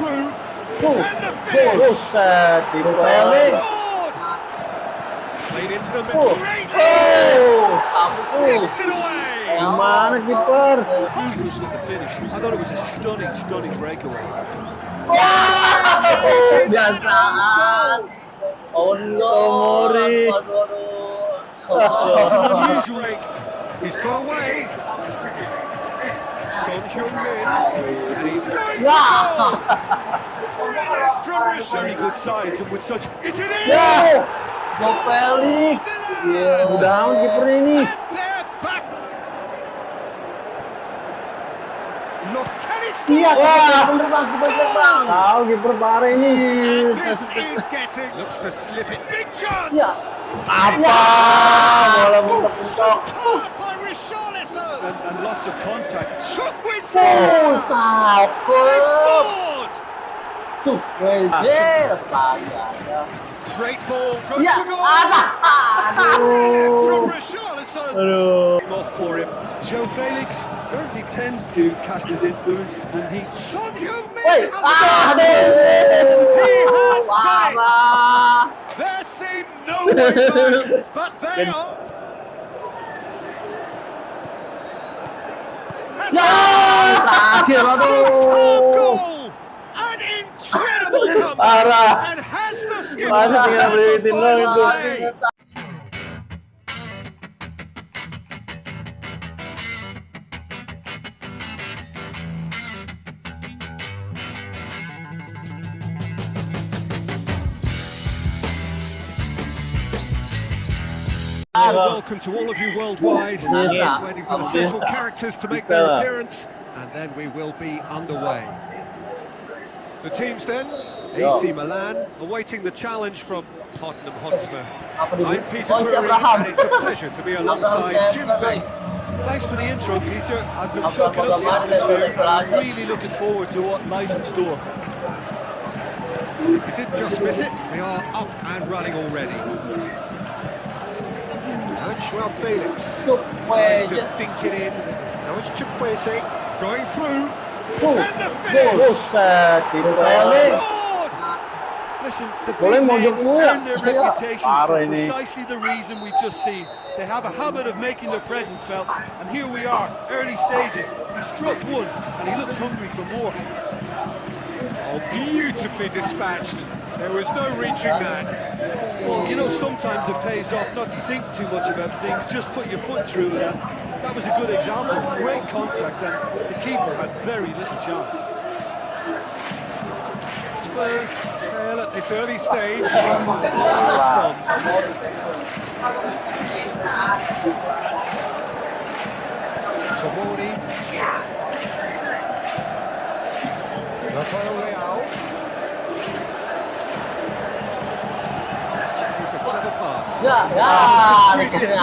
through. And the finish. Buset, dipeleng. Played into the middle. Great sticks it away. Gimana kiper? Ruthless with the finish. I thought it was a stunning breakaway. Biasaan. On goal. It's an unusual break. He's got away. Son Heung-min, and he's going for goal. From very good sides and with such. Is it in? Gopelik. Udah amat kiper ini. They're back. Iya, bener bang, kiper bang. Tahu kiper parah ini. This is getting. Looks to slip it. Big chance. Ya. Apa? Bola mentok-mentok. And lots of contact. Shook with Cakep. scored. Straight ball goes Ya, for goal. From Richarlison. Off for him. Joe Felix certainly tends to cast his influence, and he. Son Heung-min has done it. There seemed no way back, but they are. Terakhir, Goal! An incredible comeback, and has the skipper. Welcome to all of you worldwide. Just waiting for the central characters to make their appearance, and then we will be underway. The teams then, AC Milan, awaiting the challenge from Tottenham Hotspur. I'm Peter Drury, and it's a pleasure to be alongside Jim Bang. Thanks for the intro, Peter. I've been soaking up the atmosphere, and I'm really looking forward to what lies in store. If you did just miss it, we are up and running already. Joao Felix tries to dink it in. Now it's Chukwueze going through. And the finish! Scored! Listen, the big names earn their reputations for precisely the reason we've just seen. They have a habit of making their presence felt, and here we are, early stages. He struck one, and he looks hungry for more. Oh, beautifully dispatched. There was no reaching that. Well, you know, sometimes it pays off not to think too much about things, just put your foot through it, and that was a good example. Great contact, and the keeper had very little chance. Spurs trail at this early stage. Respond. Tomori. Rafael Leao. It's a clever pass. Squeeze it through.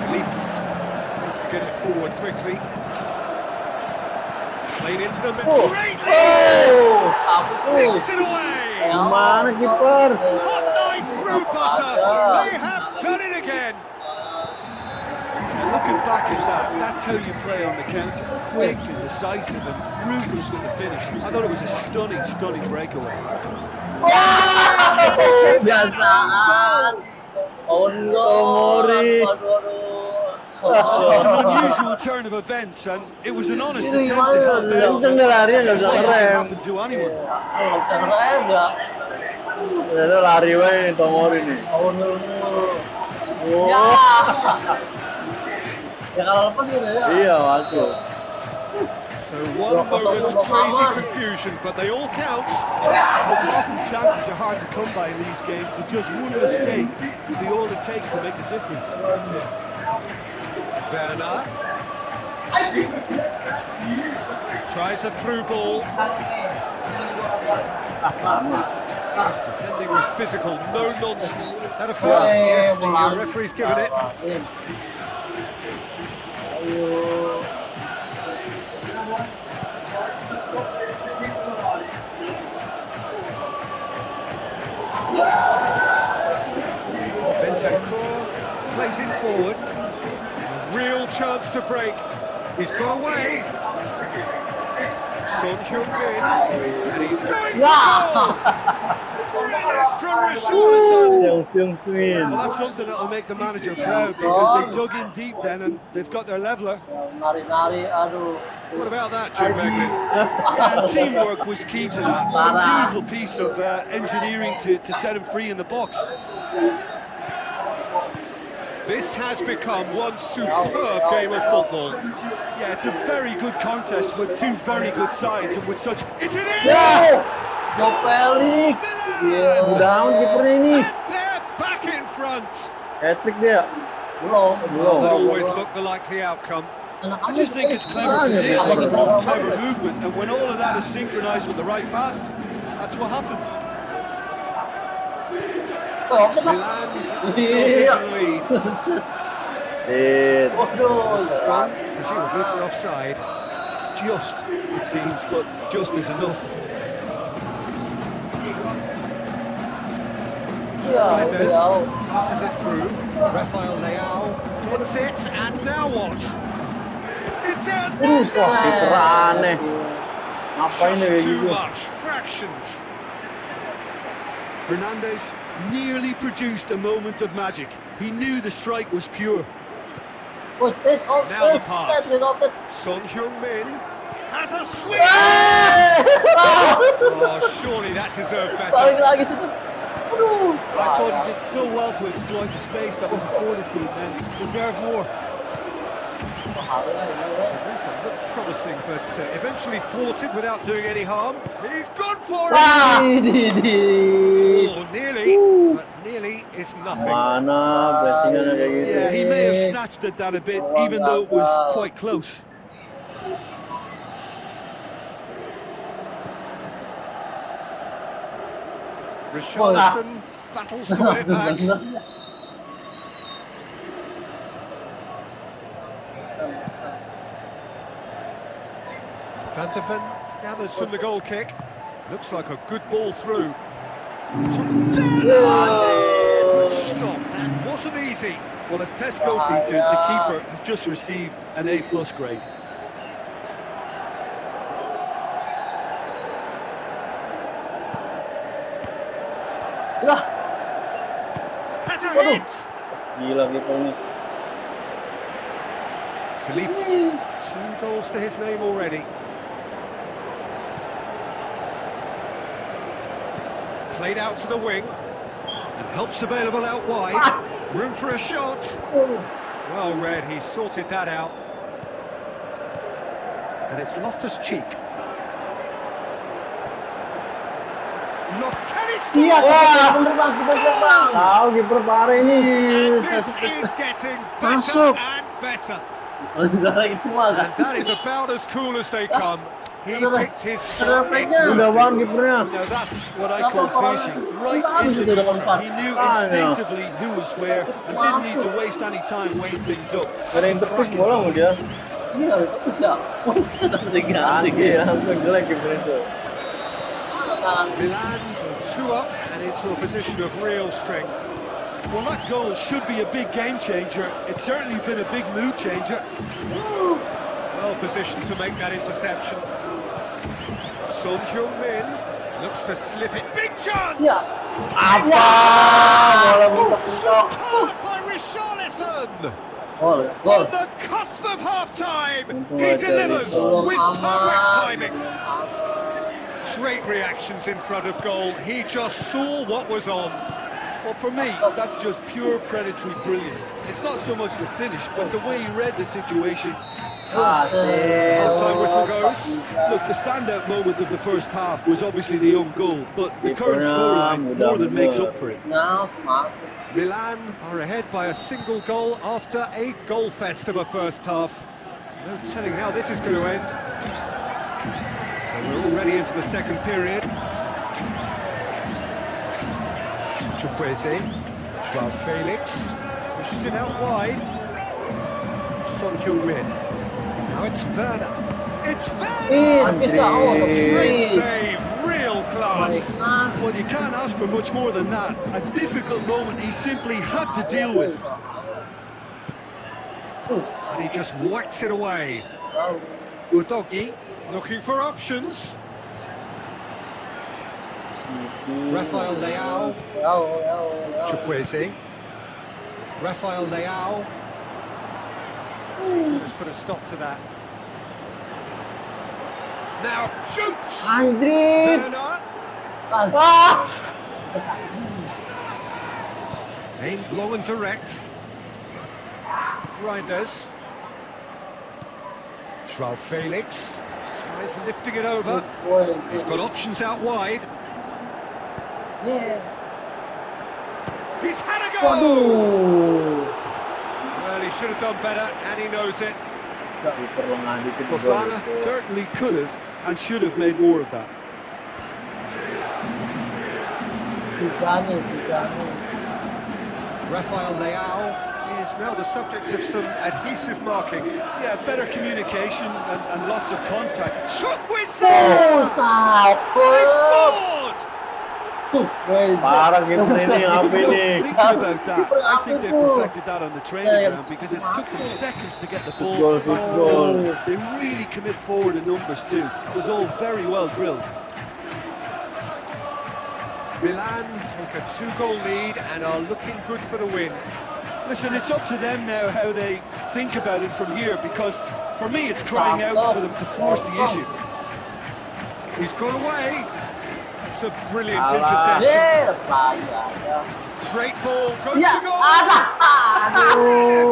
Felix needs to get it forward quickly. Played into the middle. Sticks it away. Gimana kiper? Hot knife through butter. They have done it again. Looking back at that, that's how you play on the counter. Quick and decisive and ruthless with the finish. I thought it was a stunning breakaway. Biasaan. On goal. It's an unusual turn of events, and it was an honest attempt to help out. It's possible to happen to anyone. Lari wae Tomori nih. Ya kalau lepas gitu ya. Iya, masuk. So one moment's crazy confusion, but they all count. Often chances are hard to come by in these games, so just one mistake could be all it takes to make the difference. Werner tries a through ball. Defending was physical, no nonsense. That a foul? Yes, the referee's given it. Bentancur plays it forward. A real chance to break. He's got away. Son Heung-min, and he's going for goal! Brilliant from Richarlison! Well, that's something that'll make the manager proud, because they dug in deep then and they've got their leveller. What about that, Jim Beglin? Yeah, teamwork was key to that. A beautiful piece of engineering to set him free in the box. This has become one superb game of football. Yeah, it's a very good contest with two very good sides, and with such... Is it in? Ya, Felix. Mudah-mudahan kipernya ini. They're back in front. Hat-trick dia. That always looked the likely outcome. I just think it's clever positioning, clever movement, and when all of that is synchronised with the right pass, that's what happens. Milan started to lead. Presumably for offside. Just, it seems, but just is enough. Mendes passes it through. Rafael Leao gets it, and now what? It's out. Kiper aneh. Ngapain dia kayak Too gitu? much fractions. Hernandez nearly produced a moment of magic. He knew the strike was pure. Now the pass. Son Heung-min has a swing. Oh, surely that deserved better. I thought he did so well to exploit the space that was afforded to him, and deserved more. Looked promising, but eventually thwarted without doing any harm. He's gone for it. Ah! Oh, nearly, but nearly is nothing. Mana pressing-nya kayak gitu. Yeah, he may have snatched at that a bit, even though it was quite close. Richarlison battles to win it back. Van de Ven gathers from the goal kick. Looks like a good ball through. Good stop. That wasn't easy. Well, as test goalkeeper, the keeper has just received an A+ grade. Has a hit. Gila kiper nih. Philippe, 2 goals to his name already. Played out to the wing, and help's available out wide. Room for a shot. Well read, he sorted that out. And it's Loftus-Cheek. Can he score? Iya, tahu kiper parah ini. This is getting better and better. And that is about as cool as they come. He picked his spot. Udah bang kipernya. Now that's what I call finishing. Right in the corner. He knew instinctively who was where and didn't need to waste any time weighing things up. Ada yang tepis bola mau dia. Iya, langsung jelek kiper itu. Milan 2 up and into a position of real strength. Well, that goal should be a big game changer. It's certainly been a big mood changer. Well positioned to make that interception. Son Heung-min looks to slip it. Big chance! Apa? Bola mentok-mentok. Superb by Richarlison! Gol. On the cusp of half-time, he delivers with perfect timing. Great reactions in front of goal. He just saw what was on. Well, for me, that's just pure predatory brilliance. It's not so much the finish, but the way he read the situation. Half-time whistle goes. Look, the standout moment of the first half was obviously the own goal, but the current scoreline more than makes up for it. Milan are ahead by a single goal after a goal fest of a first half. No telling how this is going to end. So we're already into the second period. Chukwueze, Joao Felix, pushes it out wide. Son Heung-min. Now it's Werner. It's Werner! Great save, real class. Well, you can't ask for much more than that. A difficult moment he simply had to deal with. And he just whacks it away. Udogi looking for options. Rafael Leao. Chukwueze. Rafael Leao. Let's put a stop to that. Now shoots! Werner. Aimed long and direct. Reinders. Joao Felix tries lifting it over. He's got options out wide. He's had a go! Well, he should have done better, and he knows it. Fofana certainly could have and should have made more of that. Rafael Leao is now the subject of some adhesive marking. Yeah, better communication and lots of contact. Shot with They've scored! Thinking about that, I think they perfected that on the training ground because it took them seconds to get the ball back to goal. They really commit forward in numbers too. It was all very well drilled. Milan take a 2-goal lead and are looking good for the win. Listen, it's up to them now how they think about it from here, because for me it's crying out for them to force the issue. He's gone away. It's a brilliant interception. Straight ball, goes to goal.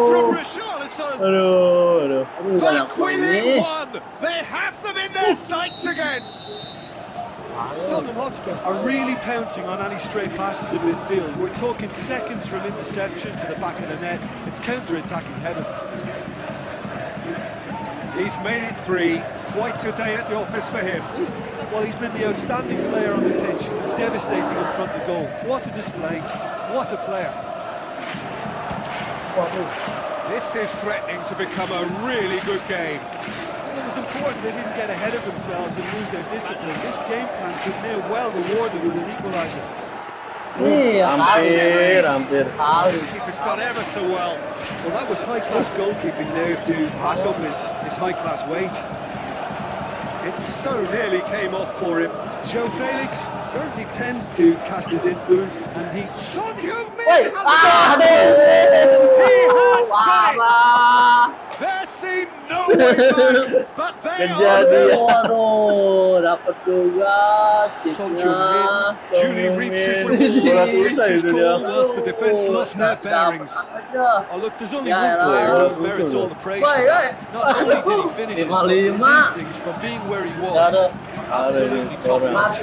From Richarlison. Back within one. They have them in their sights again. Tottenham Hotspur are really pouncing on any stray passes in midfield. We're talking seconds from interception to the back of the net. It's counter-attacking heaven. He's made it 3. Quite a day at the office for him. Well, he's been the outstanding player on the pitch, and devastating in front of goal. What a display, what a player. This is threatening to become a really good game. Well, it was important they didn't get ahead of themselves and lose their discipline. This game plan could now well reward them with an equaliser. The keeper's done ever so well. Well, that was high-class goalkeeping there to back up his high-class wage. It so nearly came off for him. Joao Felix certainly tends to cast his influence, and he... Son Heung-min has done it! He has done it! There seemed no way back, but they are there. Son Heung-min duly reaps his reward. Kicked his goal whilst the defence lost their bearings. Oh, look, there's only one player who merits all the praise for that. Not only did he finish it, but his instincts from being where he was, absolutely top notch.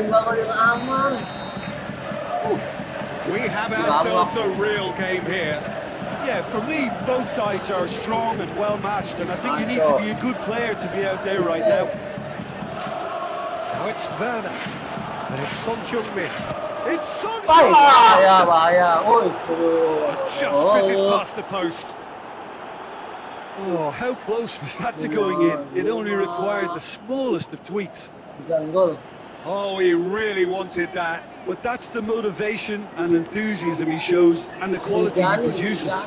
We have ourselves a real game here. Yeah, for me, both sides are strong and well matched, and I think you need to be a good player to be out there right now. Now it's Werner, and it's Son Heung-min. It's Son Heung-min! Just misses past the post. Oh, how close was that to going in? It only required the smallest of tweaks. Oh, he really wanted that. But that's the motivation and enthusiasm he shows, and the quality he produces.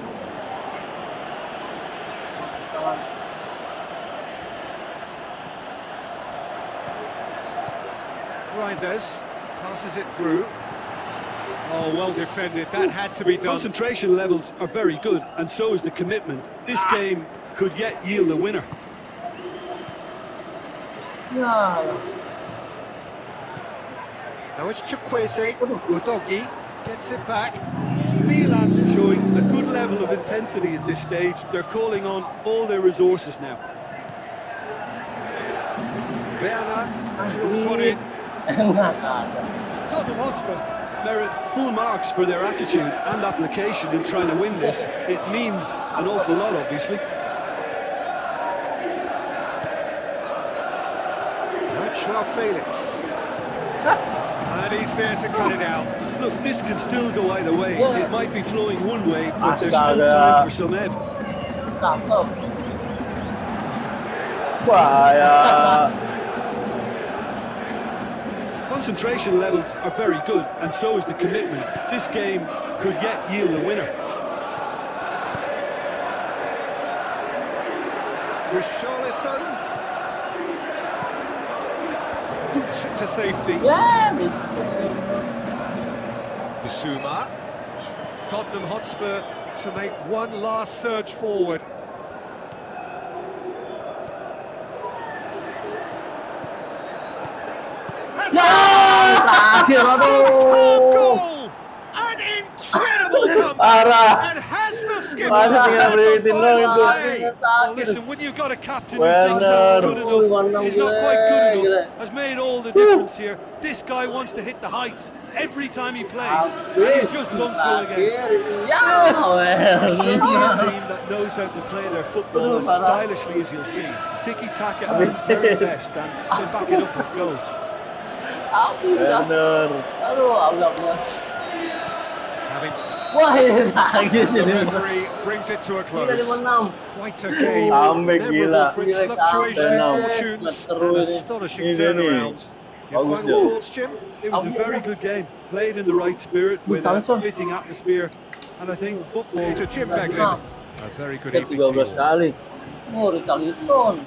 Reinders passes it through. Oh, well defended. That had to be done. Concentration levels are very good, and so is the commitment. This game could yet yield a winner. Now it's Chukwueze. Udogi gets it back. Milan showing a good level of intensity at this stage. They're calling on all their resources now. Werner drills one in. Tottenham Hotspur merit full marks for their attitude and application in trying to win this. It means an awful lot, obviously. That's Joao Felix. And he's there to cut it out. Look, this can still go either way. It might be flowing one way, but there's still time for some ebb. Concentration levels are very good, and so is the commitment. This game could yet yield a winner. Richarlison boots it to safety. Ya, Bissouma. Tottenham Hotspur to make one last surge forward. terakhir, Superb aduh. goal! An incredible comeback! Parah. And has the skipper Masa tinggal had the beritin final doang itu. say? Well, listen, when you've got a captain who thinks that good enough is not quite good enough, has made all the difference here. This guy wants to hit the heights every time he plays, and he's just done so again. Ya, Certainly a team that knows how to play their football as stylishly as you'll see. Tiki-taka at its very best, and they back it up with goals. bener. Aduh, Allah. Having Wah, ini lagi sih. the referee brings it to a Ini close. dari menang. Quite a game. Comeback Memorable gila. for its Gila, fluctuation in comeback. fortunes Seru and ini. astonishing Ini nih. turnaround. Your Bagus final ya. thoughts, Jim? It was a very good game, played in the right spirit with a fitting atmosphere, and I think football To Jim Beglin. A very good evening to you 13 all. kali. Oh, Richarlison.